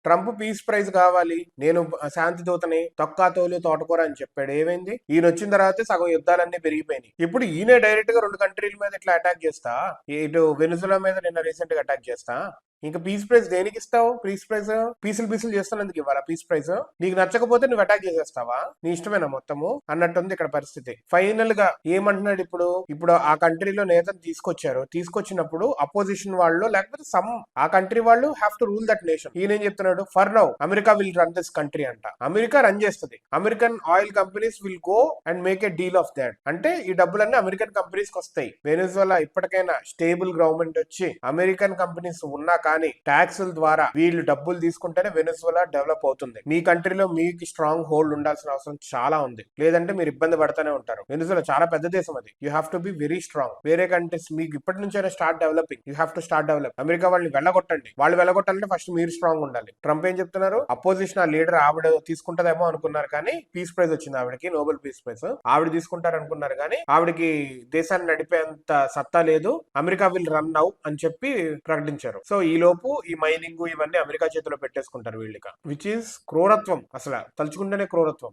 Trump peace prize కావాలి, నేను శాంతి దూతని, తొక్కాతోలు తోటకూర అని చెప్పాడు. ఏమైంది? ఈయన వచ్చిన తర్వాత సగం యుద్ధాలన్నీ పెరిగిపోయినాయి. ఇప్పుడు ఈయనే డైరెక్ట్ గా 2 కంట్రీల మీద ఇట్లా అటాక్ చేస్తా, ఇటు వెనుజులా మీద నిన్న రీసెంట్ గా అటాక్ చేస్తా. ఇంకా పీస్ ప్రైజ్ దేనికి ఇస్తావు? పీస్ ప్రైజ్ పీసులు చేస్తున్నందుకు ఇవ్వాలా పీస్ ప్రైజ్? నీకు నచ్చకపోతే నువ్వు అటాక్ చేసేస్తావా? నీ ఇష్టమేనా మొత్తము అన్నట్టుంది ఇక్కడ పరిస్థితి. ఫైనల్ గా ఏమంటున్నాడు ఇప్పుడు? ఇప్పుడు ఆ కంట్రీలో నేతను తీసుకొచ్చినప్పుడు అపోజిషన్ వాళ్ళు లేకపోతే ఆ కంట్రీ వాళ్ళు have to rule that nation. ఈయన ఏం చెప్తున్నాడు? For now America will run this country అంట. అమెరికా రన్ చేస్తుంది. American oil companies will go and make a deal of that. అంటే ఈ డబ్బులన్నీ అమెరికన్ కంపెనీస్ కి వస్తాయి. వెనిజులా ఇప్పటికైనా స్టేబుల్ గవర్నమెంట్ వచ్చి అమెరికన్ కంపెనీస్ ఉన్నా కానీ ట్యాక్సుల ద్వారా వీళ్ళు డబ్బులు తీసుకుంటేనే వెనిజులా డెవలప్ అవుతుంది. మీ కంట్రీలో మీకు స్ట్రాంగ్ హోల్డ్ ఉండాల్సిన అవసరం చాలా ఉంది, లేదంటే మీరు ఇబ్బంది పడుతూనే ఉంటారు. వెనిజులా చాలా పెద్ద దేశం, అది. You have to be very strong. వేరే కంట్రీస్ మీకు ఇప్పటి నుంచైనా start developing. You have to start develop. America వాళ్ళని వెళ్ళగొట్టండి. వాళ్ళు వెళ్ళగొట్టాలంటే ఫస్ట్ మీరు స్ట్రాంగ్ ఉండాలి. ట్రంప్ ఏం చెప్తున్నారు? అపోజిషన్ ఆ లీడర్ ఆవిడ తీసుకుంటదేమో అనుకున్నారు, కానీ పీస్ ప్రైజ్ వచ్చింది ఆవిడకి, నోబెల్ పీస్ ప్రైజ్. ఆవిడ తీసుకుంటారు అనుకున్నారు, కానీ ఆవిడకి దేశాన్ని నడిపేంత సత్తా లేదు. అమెరికా విల్ రన్ నౌ అని చెప్పి ప్రకటించారు. సో ఈ లోపు ఈ మైనింగ్ ఇవన్నీ అమెరికా చేతిలో పెట్టేసుకుంటారు వీళ్ళకి, విచ్ ఈస్ క్రూరత్వం. అసలు తలుచుకుంటేనే క్రూరత్వం.